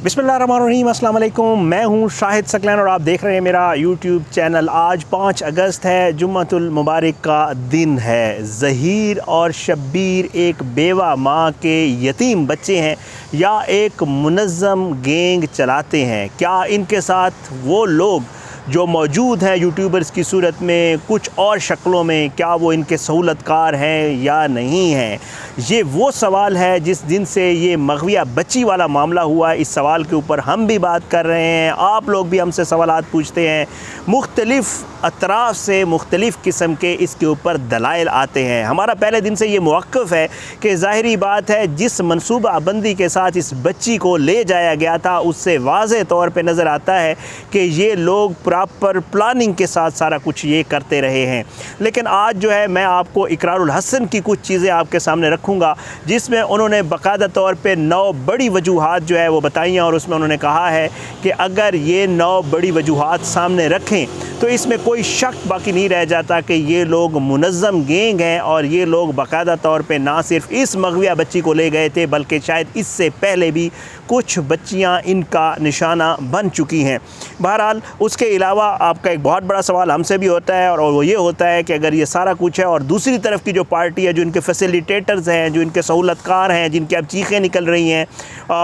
बिस्मिल्लाहिर्रहमानिर्रहीम, अस्सलाम वालेकुम। मैं हूं शाहिद सकलैन और आप देख रहे हैं मेरा यूट्यूब चैनल। आज 5 अगस्त है, जुम्मतुल मुबारक का दिन है। ज़हीर और शब्बीर एक बेवा माँ के यतीम बच्चे हैं या एक मुनज़्ज़म गैंग चलाते हैं। क्या इनके साथ वो लोग जो मौजूद हैं यूट्यूबर्स की सूरत में कुछ और शक्लों में, क्या वो इनके सहूलतकार हैं या नहीं हैं? ये वो सवाल है जिस दिन से ये मग़विया बच्ची वाला मामला हुआ। इस सवाल के ऊपर हम भी बात कर रहे हैं, आप लोग भी हमसे सवालात पूछते हैं। मुख्तलिफ़ अतराफ़ से मुख्तलिफ़ किस्म के इसके ऊपर दलाइल आते हैं। हमारा पहले दिन से ये मौक़िफ़ है कि ज़ाहिरी बात है, जिस मनसूबाबंदी के साथ इस बच्ची को ले जाया गया था उससे वाज़ेह तौर पे नज़र आता है कि ये लोग प्रॉपर प्लानिंग के साथ सारा कुछ ये करते रहे हैं। लेकिन आज जो है मैं आपको इकरारुल हसन की कुछ चीज़ें आपके सामने रखूँगा जिसमें उन्होंने बाकायदा तौर पे 9 बड़ी वजूहात जो है वो बताई हैं और उसमें उन्होंने कहा है कि अगर ये 9 बड़ी वजूहात सामने रखें तो इसमें कोई शक बाकी नहीं रह जाता कि ये लोग मुनज़्ज़म गैंग हैं और ये लोग बाकायदा तौर पे ना सिर्फ इस मग़विया बच्ची को ले गए थे बल्कि शायद इससे पहले भी कुछ बच्चियां इनका निशाना बन चुकी हैं। बहरहाल उसके अलावा आपका एक बहुत बड़ा सवाल हमसे भी होता है और वो ये होता है कि अगर ये सारा कुछ है और दूसरी तरफ की जो पार्टी है, जो इनके फैसिलिटेटर्स हैं, जो इनके सहूलतकार हैं, जिनकी अब चीखें निकल रही हैं,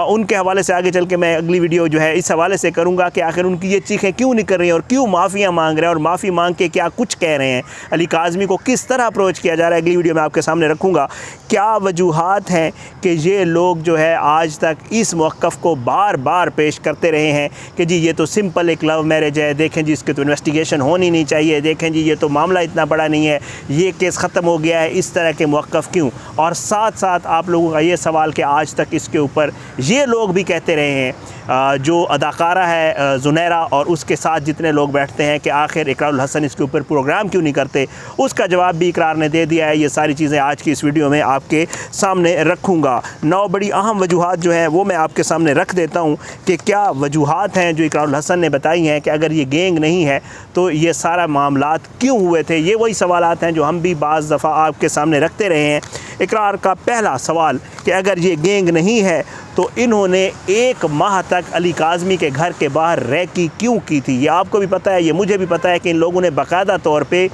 उनके हवाले से आगे चल के मैं अगली वीडियो जो है इस हवाले से करूँगा कि आखिर उनकी ये चीखें क्यों निकल रही हैं और क्यों माफ़ियाँ मांग रहे हैं और माफ़ी मांग के क्या कुछ कह रहे हैं। अली काज़मी को किस तरह अप्रोच किया जा रहा है अगली वीडियो में आपके सामने रखूँगा। क्या वजूहात हैं कि ये लोग जो है आज तक इस मौक़िफ़ को बार बार पेश करते रहे हैं कि जी ये तो सिंपल एक लव मैरिज है, देखें जी इसके तो इन्वेस्टिगेशन होनी नहीं चाहिए, देखें जी ये तो मामला इतना बड़ा नहीं है, ये केस ख़त्म हो गया है, इस तरह के मौक़िफ़ क्यों? और साथ साथ आप लोगों का ये सवाल कि आज तक इसके ऊपर ये लोग भी कहते रहे हैं, जो अदाकारा है ज़ुनैरा और उसके साथ जितने लोग बैठते हैं कि आखिर इकरारुल हसन इसके ऊपर प्रोग्राम क्यों नहीं करते, उसका जवाब भी इकरार ने दे दिया है। ये सारी चीज़ें आज की इस वीडियो में आपके सामने रखूँगा। 9 बड़ी अहम वजूहात जो हैं वो मैं आपके सामने रख देता हूँ कि क्या वजूहात हैं जो इकरारुल हसन ने बताई हैं कि अगर ये गैंग नहीं है तो ये सारा मामलात क्यों हुए थे। ये वही सवालात हैं जो हम भी बाज़ दफ़ा आपके सामने रखते रहे हैं। इकरार का पहला सवाल कि अगर ये गैंग नहीं है तो इन्होंने 1 माह तक अली काज़मी के घर के बाहर रैकी क्यों की थी। ये आपको भी पता है, ये मुझे भी पता है कि इन लोगों ने बाकायदा तौर पे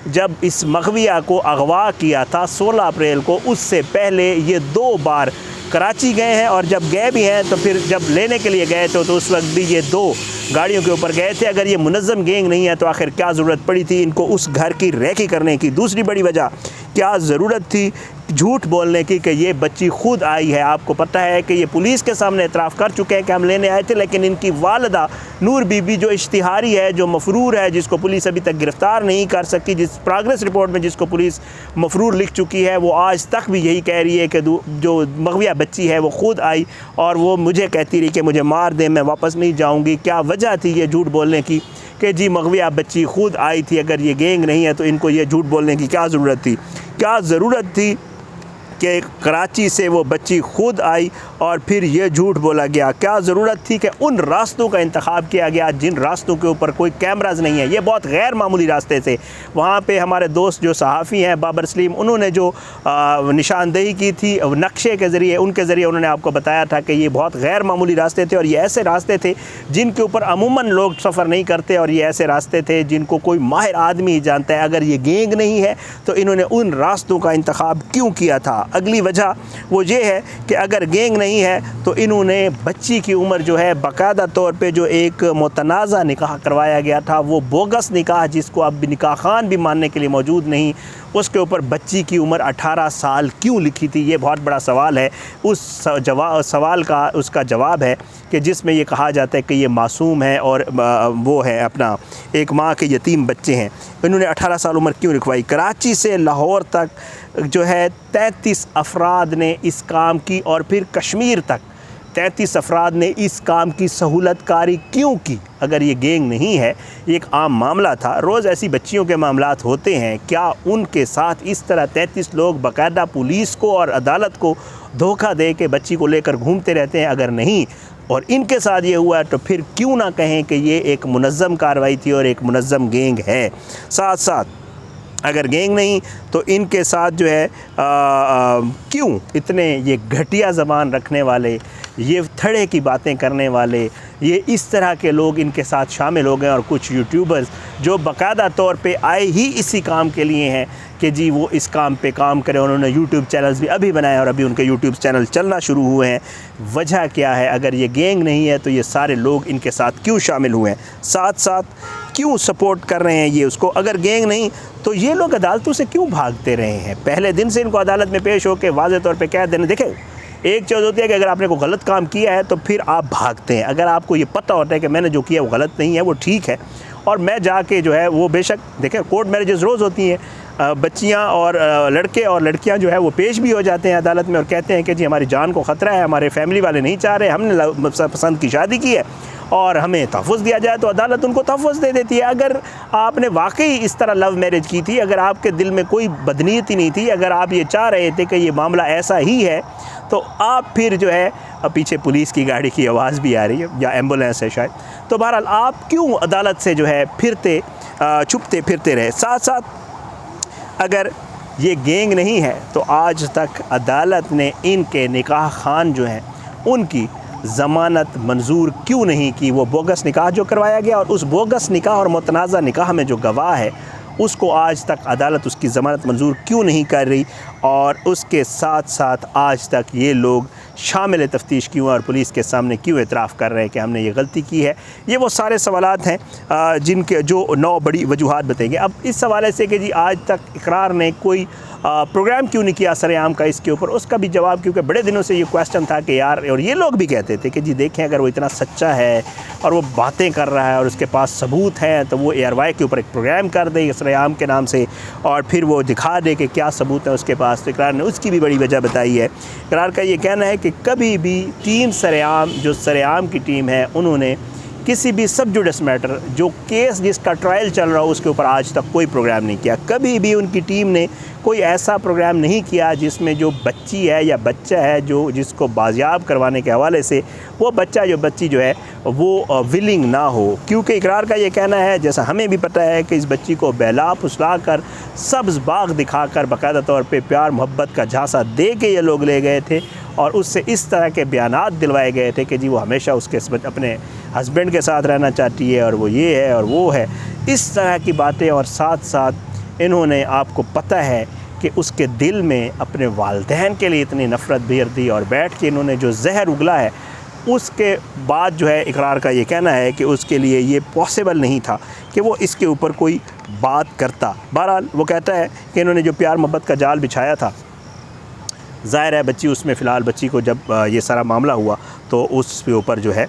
जब इस मग़विया को अगवा किया था 16 अप्रैल को, उससे पहले ये 2 बार कराची गए हैं और जब गए भी हैं तो फिर जब लेने के लिए गए थे तो उस वक्त भी ये 2 गाड़ियों के ऊपर गए थे। अगर ये मुनज़्ज़म गैंग नहीं है तो आखिर क्या ज़रूरत पड़ी थी इनको उस घर की रैकी करने की। दूसरी बड़ी वजह, क्या ज़रूरत थी झूठ बोलने की कि ये बच्ची खुद आई है। आपको पता है कि ये पुलिस के सामने एतराफ़ कर चुके हैं कि हम लेने आए थे, लेकिन इनकी वालिदा नूर बीबी जो इश्तिहारी है, जो मफरूर है, जिसको पुलिस अभी तक गिरफ़्तार नहीं कर सकी, जिस प्रोग्रेस रिपोर्ट में जिसको पुलिस मफरूर लिख चुकी है, वो आज तक भी यही कह रही है कि जो मग़विया बच्ची है वो खुद आई और वो मुझे कहती रही कि मुझे मार दे, मैं वापस नहीं जाऊँगी। क्या वजह थी ये झूठ बोलने की कि जी मग़विया बच्ची खुद आई थी? अगर ये गैंग नहीं है तो इनको ये झूठ बोलने की क्या ज़रूरत थी? क्या ज़रूरत थी कि कराची से वो बच्ची खुद आई और फिर ये झूठ बोला गया? क्या ज़रूरत थी कि उन रास्तों का इंतखाब किया गया जिन रास्तों के ऊपर कोई कैमराज नहीं है? ये बहुत गैर मामूली रास्ते थे। वहाँ पे हमारे दोस्त जो सहाफ़ी हैं बाबर सलीम, उन्होंने जो निशानदेही की थी नक्शे के ज़रिए, उनके ज़रिए उन्होंने आपको बताया था कि ये बहुत गैर मामूली रास्ते थे और ये ऐसे रास्ते थे जिनके ऊपर अमूमन लोग सफ़र नहीं करते और ये ऐसे रास्ते थे जिनको कोई माहिर आदमी ही जानता है। अगर ये गैंग नहीं है तो इन्होंने उन रास्तों का इंतखाब क्यों किया था? अगली वजह वो ये है कि अगर गैंग नहीं है तो इन्होंने बच्ची की उम्र जो है बाकायदा तौर पे जो एक मुतनाज़ा निकाह करवाया गया था, वो बोगस निकाह जिसको अब निकाह खान भी मानने के लिए मौजूद नहीं, उसके ऊपर बच्ची की उम्र 18 साल क्यों लिखी थी? ये बहुत बड़ा सवाल है। उस सवाल का उसका जवाब है कि जिसमें ये कहा जाता है कि ये मासूम है और वो है अपना एक माँ के यतीम बच्चे हैं। इन्होंने 18 साल उम्र क्यों लिखवाई? कराची से लाहौर तक जो है 33 अफराद ने इस काम की और फिर कश्मीर तक 33 अफराद ने इस काम की सहूलतकारी क्यों की? अगर ये गैंग नहीं है, एक आम मामला था, रोज़ ऐसी बच्चियों के मामलात होते हैं, क्या उनके साथ इस तरह 33 लोग बाकायदा पुलिस को और अदालत को धोखा दे के बच्ची को लेकर घूमते रहते हैं? अगर नहीं और इनके साथ ये हुआ तो फिर क्यों ना कहें कि ये एक मुनज़्ज़म कार्रवाई थी और एक मुनज़्ज़म गैंग है। साथ साथ अगर गैंग नहीं तो इनके साथ जो है क्यों इतने ये घटिया ज़बान रखने वाले, ये थड़े की बातें करने वाले, ये इस तरह के लोग इनके साथ शामिल हो गए। और कुछ यूट्यूबर्स जो बाकायदा तौर पे आए ही इसी काम के लिए हैं कि जी वो इस काम पे काम करें। उन्होंने यूट्यूब चैनल्स भी अभी बनाए और अभी उनके यूट्यूब चैनल चलना शुरू हुए हैं। वजह क्या है? अगर ये गैंग नहीं है तो ये सारे लोग इनके साथ क्यों शामिल हुए हैं, साथ साथ क्यों सपोर्ट कर रहे हैं ये उसको? अगर गैंग नहीं तो ये लोग अदालतों से क्यों भागते रहे हैं? पहले दिन से इनको अदालत में पेश होकर वाज़े तौर पे कह देने। देखें, एक चीज़ होती है कि अगर आपने कोई गलत काम किया है तो फिर आप भागते हैं। अगर आपको ये पता होता है कि मैंने जो किया वो गलत नहीं है, वो ठीक है, और मैं जाके जो है वो बेशक देखें कोर्ट मैरिजेस रोज़ होती हैं, बच्चियां और लड़के और लड़कियां जो है वो पेश भी हो जाते हैं अदालत में और कहते हैं कि जी हमारी जान को ख़तरा है, हमारे फैमिली वाले नहीं चाह रहे, हमने पसंद की शादी की है और हमें तहफ़्फ़ुज़ दिया जाए, तो अदालत उनको तहफ़्फ़ुज़ दे देती है। अगर आपने वाकई इस तरह लव मैरिज की थी, अगर आपके दिल में कोई बदनीयती नहीं थी, अगर आप ये चाह रहे थे कि ये मामला ऐसा ही है, तो आप फिर जो है पीछे पुलिस की गाड़ी की आवाज़ भी आ रही है या एम्बुलेंस है शायद, तो बहरहाल आप क्यों अदालत से जो है छुपते फिरते रहे? साथ साथ अगर ये गैंग नहीं है तो आज तक अदालत ने इनके निकाह खान जो हैं उनकी ज़मानत मंजूर क्यों नहीं की? वो बोगस निकाह जो करवाया गया और उस बोगस निकाह और मुतनाज़ा निकाह में जो गवाह है उसको आज तक अदालत उसकी ज़मानत मंजूर क्यों नहीं कर रही? और उसके साथ साथ आज तक ये लोग शामिल तफ्तीश क्यों और पुलिस के सामने क्यों एतराफ़ कर रहे हैं कि हमने ये गलती की है? ये वो सारे सवालात हैं जिनके जो 9 बड़ी वजूहात बताएंगे। अब इस हवाले से कि जी आज तक इकरार ने कोई प्रोग्राम क्यों नहीं किया सरेआम का इसके ऊपर, उसका भी जवाब, क्योंकि बड़े दिनों से ये क्वेश्चन था कि यार, और ये लोग भी कहते थे कि जी देखें अगर वो इतना सच्चा है और वो बातें कर रहा है और उसके पास सबूत हैं तो वो ARY के ऊपर एक प्रोग्राम कर दे सरेआम के नाम से और फिर वो दिखा दे कि क्या सबूत है उसके पास। तो इकरार ने उसकी भी बड़ी वजह बताई है। इकरार का ये कहना है कि कभी भी टीम सरेआम, जो सरेआम की टीम है, उन्होंने किसी भी सब जुडिस मैटर, जो केस जिसका ट्रायल चल रहा हो, उसके ऊपर आज तक कोई प्रोग्राम नहीं किया। कभी भी उनकी टीम ने कोई ऐसा प्रोग्राम नहीं किया जिसमें जो बच्ची है या बच्चा है जो जिसको बाजियाब करवाने के हवाले से वो बच्चा जो बच्ची जो है वो विलिंग ना हो। क्योंकि इकरार का ये कहना है, जैसा हमें भी पता है, कि इस बच्ची को बहला फुसला कर सब्ज़ बाग दिखाकर बाकायदा तौर पे प्यार मोहब्बत का झांसा दे के ये लोग ले गए थे और उससे इस तरह के बयानात दिलवाए गए थे कि जी वो हमेशा उसके अपने हस्बैंड के साथ रहना चाहती है और वो ये है और वो है, इस तरह की बातें। और साथ साथ इन्होंने, आपको पता है कि उसके दिल में अपने वालिदैन के लिए इतनी नफ़रत भर दी और बैठ के इन्होंने जो जहर उगला है, उसके बाद जो है इकरार का ये कहना है कि उसके लिए ये पॉसिबल नहीं था कि वो इसके ऊपर कोई बात करता। बहरहाल वो कहता है कि इन्होंने जो प्यार मोहब्बत का जाल बिछाया था, ज़ाहिर है बच्ची उसमें फ़िलहाल बच्ची को जब ये सारा मामला हुआ तो उसके ऊपर जो है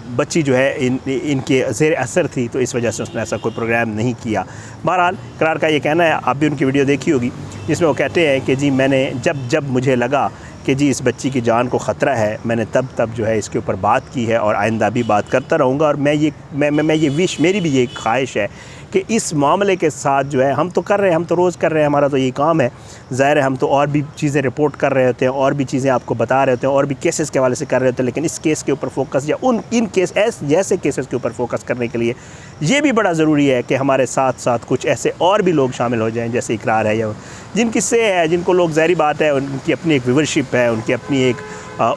बच्ची जो है इनके ज़ेर असर थी, तो इस वजह से उसने ऐसा कोई प्रोग्राम नहीं किया। बहरहाल इकरार का ये कहना है, आप भी उनकी वीडियो देखी होगी, जिसमें वो कहते हैं कि जी मैंने जब मुझे लगा कि जी इस बच्ची की जान को ख़तरा है, मैंने तब जो है इसके ऊपर बात की है और आइंदा भी बात करता रहूँगा। और मैं ये विश, मेरी भी ये ख्वाहिश है कि इस मामले के साथ जो है हम तो कर रहे हैं, हम तो रोज़ कर रहे हैं, हमारा तो यही काम है। ज़ाहिर है हम तो और भी चीज़ें रिपोर्ट कर रहे होते हैं और भी चीज़ें आपको बता रहे होते हैं और भी केसेस के हवाले से कर रहे होते हैं, लेकिन इस केस के ऊपर फोकस या इन केस जैसे केसेस के ऊपर फोकस करने के लिए ये भी बड़ा ज़रूरी है कि हमारे साथ साथ कुछ ऐसे और भी लोग शामिल हो जाएँ, जैसे इकरार है या जिनकी से है, जिनको लोग, ज़ाहिर बात है उनकी अपनी एक व्यूवरशिप है, उनकी अपनी एक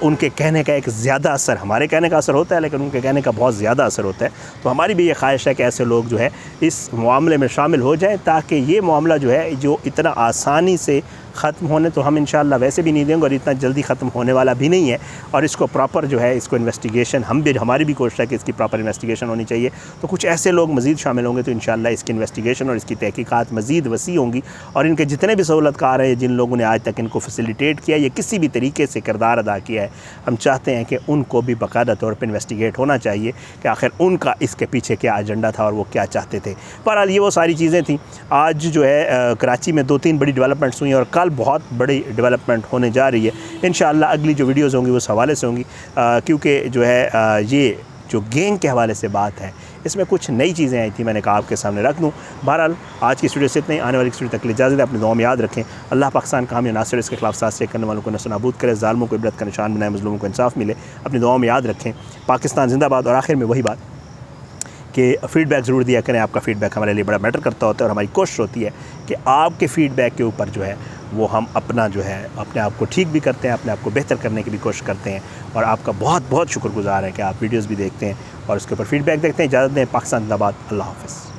उनके कहने का एक ज़्यादा असर, हमारे कहने का असर होता है लेकिन उनके कहने का बहुत ज़्यादा असर होता है। तो हमारी भी ये ख्वाहिश है कि ऐसे लोग जो है इस मामले में शामिल हो जाएं, ताकि ये मामला जो है जो इतना आसानी से ख़त्म होने तो हम इंशाअल्लाह वैसे भी नहीं देंगे और इतना जल्दी ख़त्म होने वाला भी नहीं है, और इसको प्रॉपर जो है इसको इन्वेस्टिगेशन, हमारी भी कोशिश है कि इसकी प्रॉपर इन्वेस्टिगेशन होनी चाहिए। तो कुछ ऐसे लोग मज़ीद शामिल होंगे तो इंशाअल्लाह इसकी इन्वेस्टिगेशन और इसकी तहकीकात मज़ीद वसी होंगी और इनके जितने भी सहूलतकार हैं, जिन लोगों ने आज तक इनको फैसिलिटेट किया या किसी भी तरीके से किरदार अदा किया है, हम चाहते हैं कि उनको भी बाकायदा तौर पर इन्वेस्टिगेट होना चाहिए कि आखिर उनका इसके पीछे क्या एजेंडा था और वो क्या चाहते थे। बहरहाल ये वो सारी चीज़ें थी। आज जो है कराची में 2-3 बड़ी डेवलपमेंट्स हुई और कल बहुत बड़ी डेवलपमेंट होने जा रही है। इंशाअल्लाह अगली जो वीडियोज़ होंगी उस हवाले से होंगी, क्योंकि जो है ये जो गैंग के हवाले से बात है इसमें कुछ नई चीज़ें आई थी, मैंने कहा आपके सामने रख दूँ। बहरहाल आज की वीडियो से इतने, आने वाली वीडियो तक के लिए इजाज़त है। अपनी दुआ में याद रखें। अल्लाह पाकिस्तान कामी नासिर इसके खिलाफ साथ से करने वालों को नस्ल-ए-नाबूद करे, ज़ालिमों को इबरत का निशान बनाए, मज़लूमों को इंसाफ मिले। अपनी दुआ में याद रखें। पाकिस्तान जिंदाबाद। और आखिर में वही बात कि फ़ीडबैक ज़रूर दिया करें। आपका फ़ीडबैक हमारे लिए बड़ा मैटर करता होता है और हमारी कोशिश होती है कि आपके फ़ीडबैक के ऊपर जो है वो हम अपना जो है अपने आप को ठीक भी करते हैं, अपने आप को बेहतर करने की भी कोशिश करते हैं। और आपका बहुत बहुत शुक्रगुजार है कि आप वीडियोज़ भी देखते हैं और उसके ऊपर फ़ीडबैक देखते हैं। इजाज़त दें, पाकिस्तान जिंदाबाद, अल्लाह हाफ़िज़।